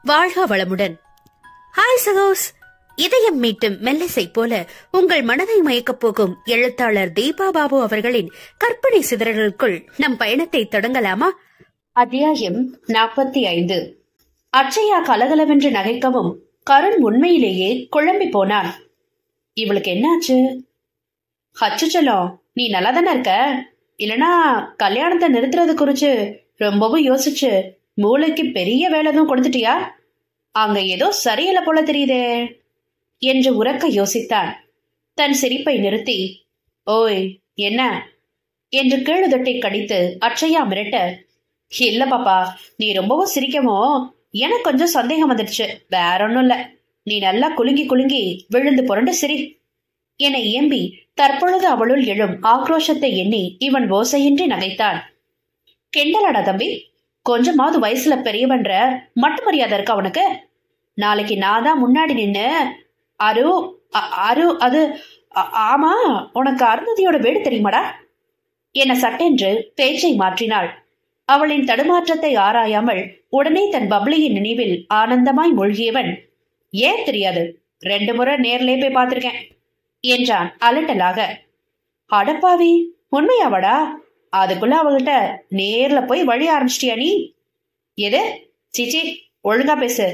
வாழ்க வளமுடன். ஹாய் சகோஸ். இதயம் மீட்டும் மெல்லிசை போல உங்கள் மனதை மயக்கப் போகும் எழுத்தாளர் தீபா பாபு அவர்களின் கற்பனை சிதறல்களுக்குள் நம் பயணத்தை தொடங்கலாமா? அத்தியாயம் 45. அச்சையா கலகலவென்று நகைக்கவும் கருண் உண்மையிலேயே குழம்பி போனான். இவளுக்கு என்னாச்சு? ஹச்சுச்சலம், நீ நல்லா தானே இருக்க? இல்லனா கல்யாணத்தை நிறுத்துறது குறிச்சு ரொம்பவும் யோசிச்சு மூளைக்கு பெரிய வேலைதான் கொடுத்துட்டியா? அங்க ஏதோ சரியில்லை போல தெரியுதே என்று உரக்க யோசித்தான். தன் சிரிப்பை நிறுத்தி, ஓய் என்ன என்று கீழுதட்டை கடித்து அச்சையா மிரட்ட, இல்ல பாப்பா, நீ ரொம்பவும் சிரிக்கவும் எனக்கு கொஞ்சம் சந்தேகம் வந்துடுச்சு. வேற ஒன்னும் இல்ல, நீ நல்லா குலுங்கி குலுங்கி விழுந்து புரண்டு சிரி என ஏம்பி தற்பொழுது அவளுள் எழும் ஆக்ரோஷத்தை எண்ணி இவன் ஓசையின்றி நகைத்தான். கெண்டலாடா தம்பி, கொஞ்சமாவது வயசுல பெரியவன்ற மட்டு மரியாதை இருக்கா உனக்கு? நாளைக்கு நான் தான் முன்னாடி நின்னு அரு அரு அது ஆமா, உனக்கு அருந்ததியோட வீடு தெரியுமாடா என சட்டென்று பேச்சை மாற்றினாள். அவளின் தடுமாற்றத்தை ஆராயாமல் உடனே தன் பப்ளியின் நினைவில் ஆனந்தமாய் மூழ்கியவன், ஏன் தெரியாது, 2 முறை நேர்லே போய் பார்த்திருக்கேன் என்றான் அலட்டலாக. அடப்பாவி, உண்மையாவடா? அதுக்குள்ள அவள்கிட்ட நேர்ல போய் வழி ஆரம்பிச்சிட்டியா நீ? எது? சிச்சி, ஒழுங்கா பேசு.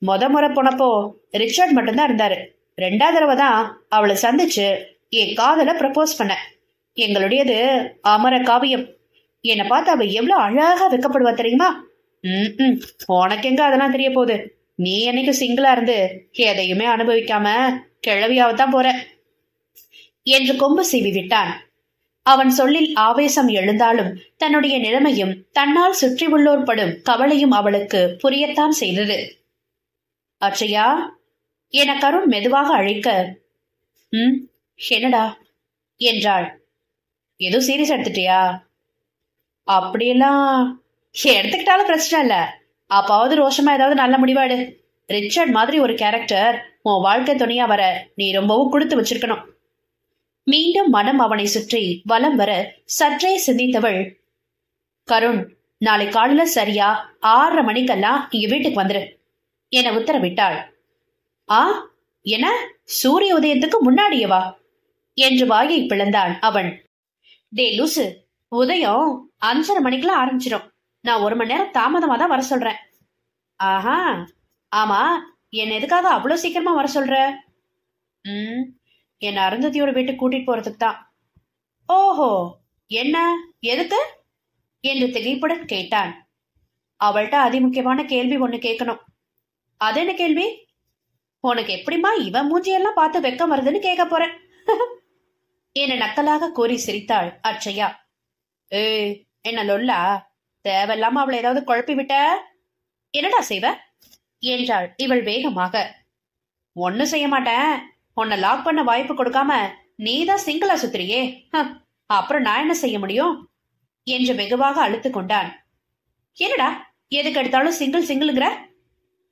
முறை போனப்போ ரிச்சர்ட் மட்டும்தான் இருந்தாரு. 2வது தடவை தான் அவளை சந்திச்சு என் காதல ப்ரப்போஸ் பண்ண. எங்களுடையது அமர காவியம். என்னை பார்த்து அவ எவ்வளவு அழகா வைக்கப்படுவா தெரியுமா? உனக்கு எங்க அதெல்லாம் தெரிய போகுது? நீ என்னைக்கு சிங்கிளா இருந்து எதையுமே அனுபவிக்காம கிழவியாவத்தான் போற என்று கொம்பு சீவி விட்டான். அவன் சொல்லில் ஆவேசம் எழுந்தாலும் தன்னுடைய நிலைமையும் தன்னால் சுற்றி உள்ளோர் படும் கவலையும் அவளுக்கு புரியத்தான் செய்தது. அச்சையா என கருண் மெதுவாக அழைக்க, என்னடா என்றாள். ஏதோ சீரியஸ் எடுத்துட்டியா? அப்படியெல்லாம் எடுத்துக்கிட்டாலும் பிரச்சனை இல்ல. அப்பாவது ரோஷமா ஏதாவது நல்ல முடிவாடு. ரிச்சர்ட் மாதிரி ஒரு கேரக்டர் உன் வாழ்க்கை துணையா வர நீ ரொம்பவும் கொடுத்து வச்சிருக்கணும். மீண்டும் மனம் அவனை சுற்றி வலம் வர சற்றே சிந்தித்தவள், கருண், நாளை காலையில சரியா 6:30 மணிக்கெல்லாம் இங்க வீட்டுக்கு வந்துரு என உத்தரவிட்டாள். ஆ, என்ன சூரிய உதயத்துக்கு முன்னாடியவா என்று வாயை பிளந்தான் அவன். டே லூசு, உதயம் 5:30 மணிக்கெல்லாம் ஆரம்பிச்சிடும். நான் 1 மணி நேரம் தாமதமா தான் வர சொல்றேன். ஆஹா, ஆமா, என்ன எதுக்காக அவ்வளவு சீக்கிரமா வர சொல்ற? என் அருந்ததியோட வீட்டுக்கு கூட்டிட்டு போறதுக்கு தான். ஓஹோ, என்ன, எதுக்கு என்று திகைப்புடன் கேட்டான். அவள்கிட்ட அதிமுக்கியமான கேள்வி ஒண்ணு கேட்கணும். அது என்ன கேள்வி? உனக்கு எப்படிமா இவன் மூஞ்சியெல்லாம் பார்த்து வெக்கம் வருதுன்னு கேட்க போறேன் என நக்கலாக கூறி சிரித்தாள் அச்சையா. ஏய், என்ன லொல்லா, தேவையில்லாம அவளை ஏதாவது குழப்பி விட்ட என்னடா செய்வ என்றாள் இவள் வேகமாக. ஒன்னும் செய்ய மாட்டேன். உன்னை லாக் பண்ண வாய்ப்பு கொடுக்காம நீதான் சிங்கிளா சுத்திரியே, அப்புறம் நான் என்ன செய்ய முடியும் என்று வெகுவாக அழுத்து கொண்டான். என்னடா எதுக்கு எடுத்தாலும் சிங்கிள் சிங்கிள்ங்கிற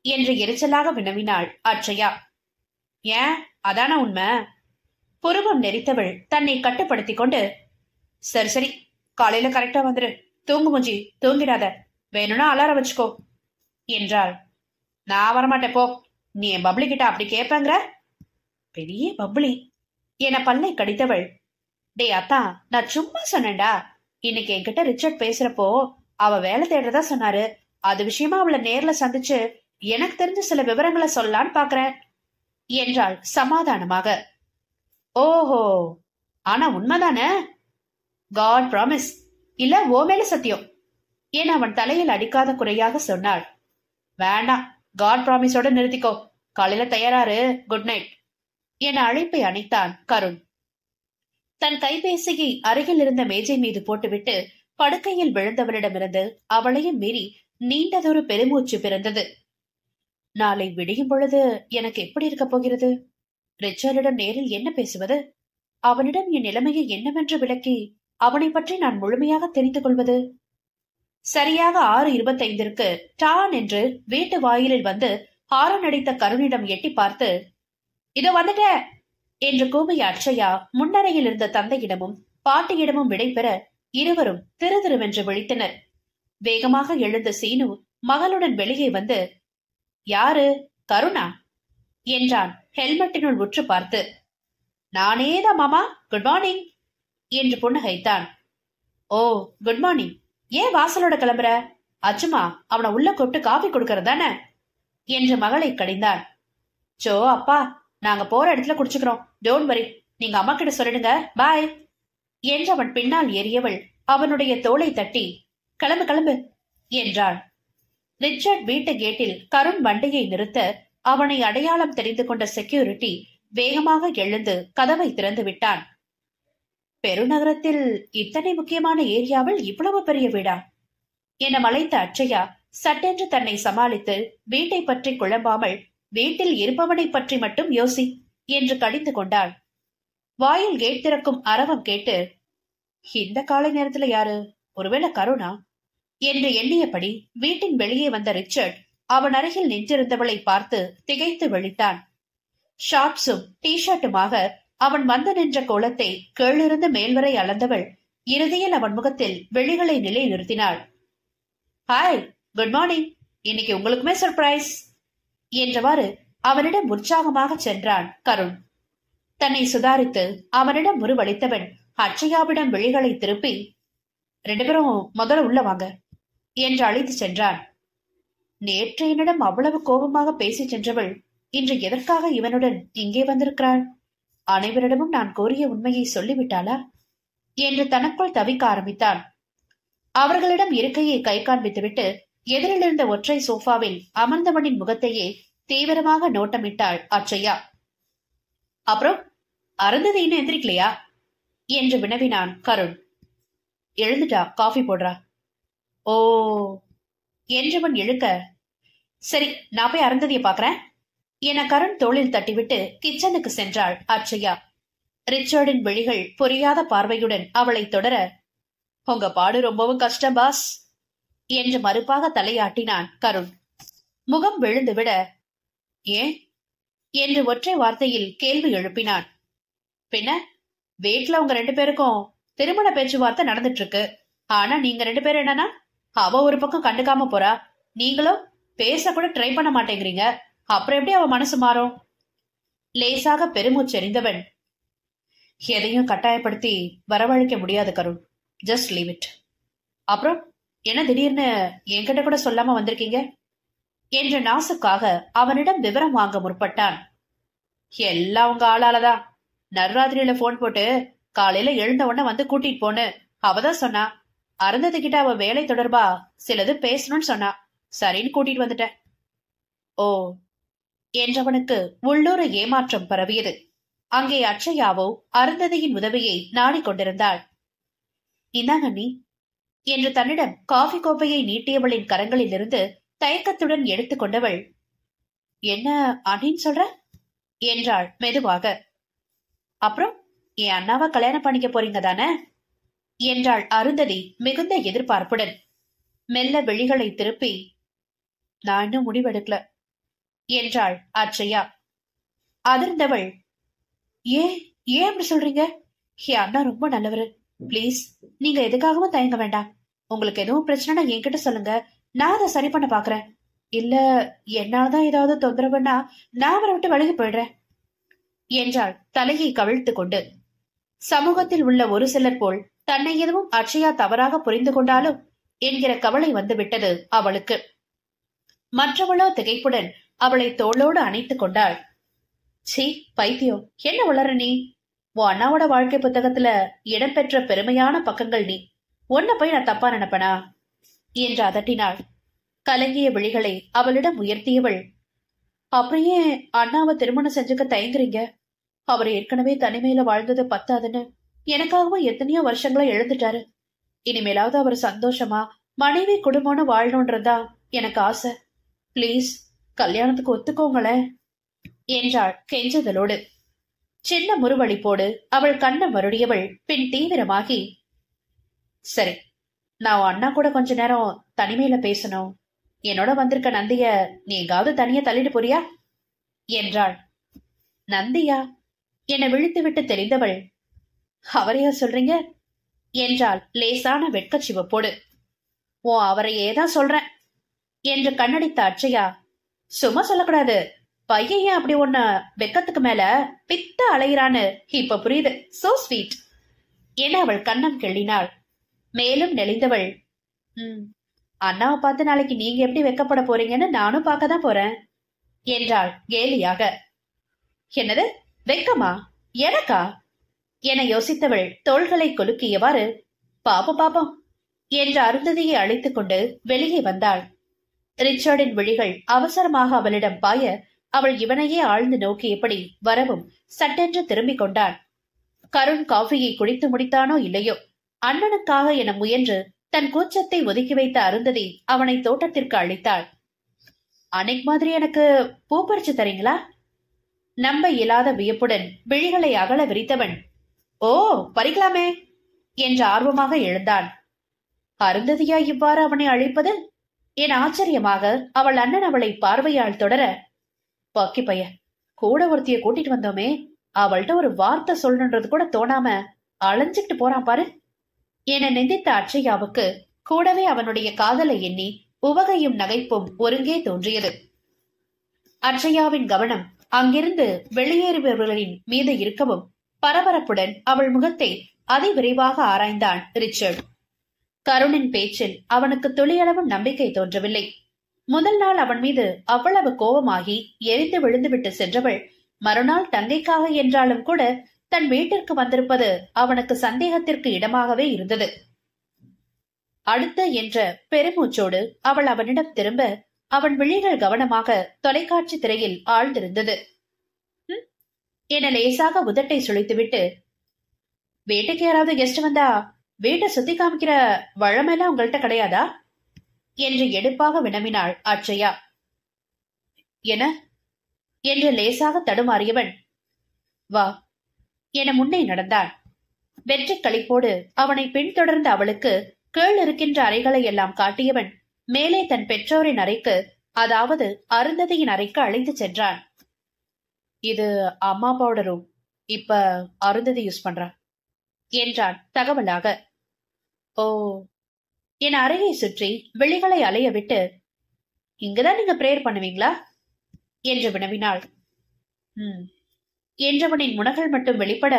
என்று எரிச்சலாக வினவினாள் அச்சையா. ஏன், அதான உண்மை? புருவம் நெறித்தவள் தன்னை கட்டுப்படுத்தி கொண்டு, சரி சரி, காலையில கரெக்டா வந்துரு. தூங்கு முஞ்சி, தூங்கிடாத. வேணும்னா அலாரம் வச்சுக்கோ என்றாள். நான் வரமாட்டேன் போ. நீ என் பப்ளி கிட்ட அப்படி கேட்பேங்கிற? பெரிய பப்ளி என பல்லை கடித்தவள். டே அத்தா, நான் சும்மா சொன்னேன்டா. இன்னைக்கு என்கிட்ட ரிச்சர்ட் பேசுறப்போ அவ வேலை தேடுறதா சொன்னாரு. அது விஷயமா அவளை நேர்ல சந்திச்சு எனக்கு தெரிஞ்ச சில விவரங்களை சொல்லலான்னு பாக்குறேன் என்றாள் சமாதானமாக. ஓஹோ, ஆனா உண்மைதானே? காட் ப்ராமிஸ், இல்ல ஓ மேல சத்தியம் என அவன் தலையில் அடிக்காத குறையாக சொன்னாள். வேண்டாம், காட் ப்ராமிஸோட நிறுத்திக்கோ. காலையில தயாராரு. குட் நைட் என அழைப்பை அணைத்தான் கருண். தன் கைபேசியை அருகில் இருந்த மேஜை மீது போட்டுவிட்டு படுக்கையில் விழுந்தவளிடமிருந்து அவளையும் மீறி நீண்டதொரு பெருமூச்சு பிறந்தது. நாளை விடியும் பொழுது எனக்கு எப்படி இருக்க போகிறது? ரிச்சர்டிடம் நேரில் என்ன பேசுவது? அவனிடம் என் நிலைமையை என்னவென்று விளக்கி அவனை பற்றி நான் முழுமையாக தெரிந்து கொள்வது? சரியாக 6:25 டான் என்று வீட்டு வாயிலில் வந்து ஹாரன் அடித்த கருணிடம் எட்டி பார்த்து, இதோ வந்துட்ட என்று கூவிய அச்சையா முன்னரையில் இருந்த தந்தையிடமும் பாட்டியிடமும் விடை பெற இருவரும் திருதிருவென்று விழித்தனர். வேகமாக எழுந்த சீனு மகளுடன் வெளியே வந்து, யாரு? கருணா என்றான் ஹெல்மெட்டினுள் உற்று பார்த்து. நானேதான் மாமா, குட் மார்னிங் என்று புன்னகைத்தான். ஓ, குட் மார்னிங். ஏன் வாசலோட கிளம்புற? அச்சுமா அவனை உள்ள கூப்பிட்டு காஃபி கொடுக்கறதானே என்று மகளை கடிந்தான். சோ அப்பா, நாங்க போற இடத்துல குடிச்சுக்கிறோம், டோன்ட் வரி, நீங்க அம்மா கிட்ட சொல்லிடுங்க, பாய் என்று அவன் பின்னால் ஏறியவள் அவனுடைய தோளை தட்டி கிளம்பு கிளம்பு என்றாள். ரிச்சர்ட் வீட்டு கேட்டில் கருண் வண்டியை நிறுத்த அவனை அடையாளம் தெரிந்து கொண்ட செக்யூரிட்டி வேகமாக எழுந்து கதவை திறந்து விட்டான். பெருநகரத்தில் இத்தனை முக்கியமான ஏரியாவில் இவ்வளவு பெரிய வீடா என மலைத்த அட்சயா சட்டென்று தன்னை சமாளித்து வீட்டை பற்றி குழம்பாமல் வீட்டில் இருப்பவனை பற்றி மட்டும் யோசி என்று கடிந்து கொண்டாள். வாயில் கேட் திறக்கும் அரவம் கேட்டு, இந்த காலை நேரத்துல யாரு, ஒருவேளை கருணா என்று எண்ணியபடி வீட்டின் வெளியே வந்த ரிச்சர்ட் அவன் அருகில் நின்றிருந்தவளை பார்த்து திகைத்து விழித்தான். ஷார்ட்ஸும் டி ஷர்ட்டுமாக அவன் வந்து நின்ற கோலத்தை கீழிருந்து மேல்வரை அளந்தவள் இறுதியில் அவன் முகத்தில் வெளிகளை நிலை நிறுத்தினாள். ஹாய், குட் மார்னிங், இன்னைக்கு உங்களுக்குமே சர்ப்ரைஸ் என்றவாறு அவனிடம் உற்சாகமாக சென்றான் கருண். தன்னை சுதாரித்து அவனிடம் முறுவளித்தவன் அட்சயாவிடம் விழிகளை திருப்பி, 2 பேரும் முதல்ல உள்ள வாங்க என்று அழைத்து சென்றான். நேற்று என்னிடம் அவ்வளவு கோபமாக பேசி சென்றவள் இன்று எதற்காக இவனுடன் இங்கே வந்திருக்கிறாள்? அனைவரிடமும் நான் கூறிய உண்மையை சொல்லிவிட்டாளா என்று தனக்குள் தவிக்க ஆரம்பித்தான். அவர்களிடம் இருக்கையை கை காண்பித்துவிட்டு எதிரில் இருந்த ஒற்றை சோஃபாவில் அமர்ந்தவனின் முகத்தையே தீவிரமாக நோட்டமிட்டாள் அட்சயா. அப்புறம் அருந்ததி இன்னும் எந்திரிக்கலையா என்று வினவினான் கருண். எழுந்துட்டா, காஃபி போடுறா. ஓ என்றவன் இழுக்க, சரி நான் போய் அருந்ததியை பாக்குறேன் என கருண் தோளில் தட்டிவிட்டு கிச்சனுக்கு சென்றாள் அட்சயா. ரிச்சர்டின் விழிகள் புரியாத பார்வையுடன் அவளை தொடர, உங்க பாடு ரொம்பவும் கஷ்டம் பாஸ் என்று மறுப்பாக தலையாட்டினான் கருண். முகம் விழுந்துவிட, ஏன் என்று ஒற்றை வார்த்தையில் கேள்வி எழுப்பினான். பின்ன வீட்டுல உங்க 2 பேருக்கும் திருமண பேச்சுவார்த்தை நடந்துட்டு இருக்கு. ஆனா நீங்க 2 பேரும் என்னன்னா, அவ ஒரு பக்கம் கண்டுக்காம போறா, நீங்களும் பேச கூட ட்ரை பண்ண மாட்டேங்கிறீங்க. அப்புறம் எப்படி அவ மனசு மாறும்? லேசாக பெருமூச்செறிந்தவன், எதையும் கட்டாயப்படுத்தி வரவழைக்க முடியாது கருண், ஜஸ்ட் லீவ் இட். அப்புறம் என்ன திடீர்னு என்கிட்ட கூட சொல்லாம வந்திருக்கீங்க என்ற நாசுக்காக அவனிடம் விவரம் வாங்க முற்பட்டான். எல்லாம் உங்க ஆளாலதான். நடுராத்திரியில போன் போட்டு காலையில எழுந்த உடனே வந்து கூட்டிட்டு போன்னு அவதான் சொன்னா. அருந்ததி கிட்ட அவ வேலை தொடர்பா சிலது பேசணும்னு சொன்னா, சரின்னு கூட்டிட்டு வந்துட்டேன். ஓ என்றவனுக்கு உள்ளூர ஏமாற்றம் பரவியது. அங்கே அட்சயாவோ அருந்ததியின் உதவியை நாடிக்கொண்டிருந்தாள். இந்தாங்க நீ என்று தன்னிடம் காஃபி கோப்பையை நீட்டியவளின் கரங்களில் இருந்து தயக்கத்துடன் எடுத்துக்கொண்டவள், என்ன அண்ணின்னு சொல்ற என்றாள் மெதுவாக. அப்புறம் என் அண்ணாவை கல்யாணம் பண்ணிக்க போறீங்க தானே என்றாள் அருந்ததி மிகுந்த எதிர்பார்ப்புடன். மெல்ல விழிகளை திருப்பி, நான் இன்னும் முடிவெடுக்கல என்றாள் அட்சயா. அதிர்ந்தவள், ஏன் ஏன் அப்படி சொல்றீங்க? என் அண்ணா ரொம்ப நல்லவரு, பிளீஸ் நீங்க எதுக்காகவும் தயங்க வேண்டாம். உங்களுக்கு எதுவும் பிரச்சனைனா என்கிட்ட சொல்லுங்க, நான் அதை சரி பண்ண பாக்குறேன். இல்ல என்னால்தான் ஏதாவது தொந்தரவுன்னா நான் அவரை விட்டு விலகி போயிடுறேன் என்றாள் தலையை கவிழ்த்து கொண்டு. சமூகத்தில் உள்ள ஒரு சிலர் போல் தன்னை எதுவும் அட்சயா தவறாக புரிந்து கொண்டாலும் என்கிற கவலை வந்துவிட்டது அவளுக்கு. மற்றவளோ திகைப்புடன் அவளை தோளோடு அணைத்துக் கொண்டாள். சீ பைத்தியம், என்ன வளர நீ? உன் அண்ணாவோட வாழ்க்கை புத்தகத்துல இடம்பெற்ற பெருமையான பக்கங்கள் நீ. உன்னை போய் நான் தப்பா நினைப்பனா என்று அதட்டினாள். கலங்கிய விழிகளை அவளிடம் உயர்த்தியவள், அப்படியே அண்ணாவை திருமணம் செஞ்சுக்க தயங்குறீங்க? அவர் ஏற்கனவே தனிமையில வாழ்ந்தது பத்தாதுன்னு எனக்காகவும் எத்தனையோ வருஷங்களா எழுந்துட்டாரு. இனிமேலாவது அவர் சந்தோஷமா மனைவி குடும்பம்னு வாழணும்ன்றதா எனக்கு ஆசை. பிளீஸ் கல்யாணத்துக்கு ஒத்துக்கோங்களேன் என்றாள் கெஞ்சுதலோடு. சின்ன முறுவளிப்போடு அவள் கண்ணை மறுடியவள் பின் தீவிரமாகி, சரி நான் அண்ணா கூட கொஞ்ச நேரம் தனிமையில பேசணும். என்னோட வந்திருக்க நந்திய நீ எங்காவது தனியா தள்ளிட்டு போறியா என்றாள். நந்தியா என விழித்துவிட்டு தெரிந்தவள், அவரையா சொல்றீங்க என்றாள் லேசான வெட்க சிவப்போடு. ஓ அவரையே தான் சொல்றேன் என்று கண்ணடித்த அட்சயா, சும்மா சொல்லக்கூடாது. பையன் ஏன் அப்படி ஒண்ணு வெக்கத்துக்கு மேல பித்த அலையிறான்னு இப்ப புரியுது. சோ ஸ்வீட் என அவள் கண்ணம் கிள்ளினாள். மேலும் நெளிந்தவள், அண்ணாவை பார்த்து நாளைக்கு நீங்க எப்படி வெக்கப்பட போறீங்கன்னு நானும் பார்க்க தான் போறேன் என்றாள் கேலியாக. என்னது வெக்கமா? எனக்கா என யோசித்தவள் தோள்களை கொலுக்கியவாறு, பாப்போம் பாப்போம் என்று அருந்ததியை அழைத்துக் கொண்டு வெளியே வந்தாள். ரிச்சர்டின் விழிகள் அவசரமாக அவளிடம் பாய அவள் இவனையே ஆழ்ந்து நோக்கியபடி வரவும் சட்டென்று திரும்பிக் கொண்டான். கருண் காஃபியை குடித்து முடித்தானோ இல்லையோ, அண்ணனுக்காக என முயன்று தன் கூச்சத்தை ஒதுக்கி வைத்த அருந்ததி அவனை தோட்டத்திற்கு அழைத்தாள். அன்னைக்கு மாதிரி எனக்கு பூ பறிச்சு தரீங்களா? நம்ப இயலாத வியப்புடன் விழிகளை அகல விரித்தவன், ஓ பறிக்கலாமே என்று ஆர்வமாக எழுந்தான். அருந்ததியா இவ்வாறு அவனை அழைப்பது என் ஆச்சரியமாக அவள் அண்ணன் அவளை பார்வையால் தொடர, பாக்கி பைய கூட ஒருத்திய கூட்டிட்டு வந்தோமே, அவள்கிட்ட ஒரு வார்த்தை சொல்லணுன்றது கூட தோணாம அலைஞ்சிட்டு போறான் பாரு என நிந்தித்த அட்சயாவுக்கு கூடவே அவனுடைய காதலை எண்ணி உவகையும் நகைப்பும் ஒருங்கே தோன்றியது. அட்சயாவின் கவனம் அங்கிருந்து வெளியேறுபவர்களின் மீது இருக்கவும் பரபரப்புடன் அவள் முகத்தை அதிவிரைவாக ஆராய்ந்தான் ரிச்சர்ட். கருணின் பேச்சில் அவனுக்கு துளியளவும் நம்பிக்கை தோன்றவில்லை. முதல் நாள் அவன் மீது அவ்வளவு கோபமாகி எரிந்து விழுந்துவிட்டு சென்றவள் மறுநாள் தங்கைக்காக என்றாலும் கூட தன் வீட்டிற்கு வந்திருப்பது அவனுக்கு சந்தேகத்திற்கு இடமாகவே இருந்தது. அடுத்த என்ற பெருமூச்சோடு அவள் அவனிடம் திரும்ப அவன் விழிகள் கவனமாக தொலைக்காட்சி திரையில் ஆழ்ந்திருந்தது. என லேசாக உதட்டை சுழித்துவிட்டு, வீட்டுக்கு யாராவது கெஸ்ட் வந்தா வீட்டை சுத்தி காமிக்கிற வழமெல்லாம் உங்கள்கிட்ட கிடையாதா என்று எடுப்பாக வினவினாள் அட்சயா. என என்று லேசாக தடுமாறியவன், வா என முன்னே நடந்தான். வெற்றி களிப்போடு அவனை பின்தொடர்ந்த அவளுக்கு கீழ் இருக்கின்ற அறைகளை எல்லாம் காட்டியவன் மேலே தன் பெற்றோரின் அறைக்கு, அதாவது அருந்ததியின் அறைக்கு அழைத்து சென்றான். இது அம்மா அப்பாவோட ரூம், இப்ப அருந்ததி யூஸ் பண்றான் என்றான் தகவலாக. ஓ என் அறையை சுற்றி விழிகளை அலைய விட்டு, இங்கதான் நீங்க பிரேயர் பண்ணுவீங்களா என்று வினவினாள். என்றவனின் முனகள் மட்டும் வெளிப்பட,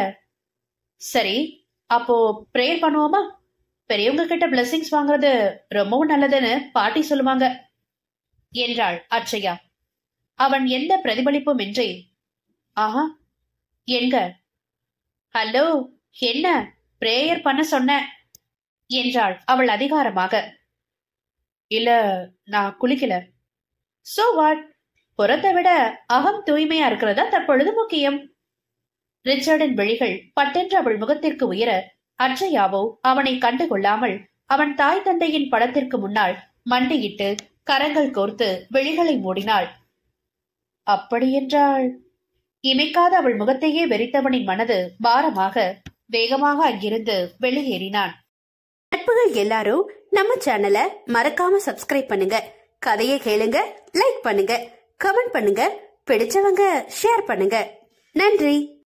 சரி அப்போ பிரேயர் பண்ணுவோமா? பெரியவங்க கிட்ட பிளெஸிங்ஸ் வாங்குறது ரொம்பவும் நல்லதுன்னு பாட்டி சொல்லுவாங்க என்றாள் அட்சயா. அவன் எந்த பிரதிபலிப்பும் இன்றி, ஆஹா எங்க, ஹலோ என்ன பிரேயர் பண்ண சொன்ன என்றாள் அவள் அதிகாரமாக. இல்ல நான் குளிக்கல. சோ வாட், புறத்தை விட அகம் தூய்மையா இருக்கிறதா தற்பொழுது முக்கியம். ரிச்சர்டின் விழிகள் பட்டென்று அவள் முகத்திற்கு உயர அட்சயாவோ அவனை கண்டுகொள்ளாமல் அவன் தாய் தந்தையின் படத்திற்கு முன்னால் மண்டியிட்டு கரங்கள் கோர்த்து விழிகளை மூடினாள். அப்படியென்றால் இமைக்காத அவள் முகத்தையே வெறித்தவனின் மனது பாரமாக வேகமாக அங்கிருந்து வெளியேறினான். நட்புகள் எல்லாரும் நம்ம சேனலை மறக்காம சப்ஸ்கிரைப் பண்ணுங்க. கதையை கேளுங்க, லைக் பண்ணுங்க, கமெண்ட் பண்ணுங்க, பிடிச்சவங்க ஷேர் பண்ணுங்க. நன்றி.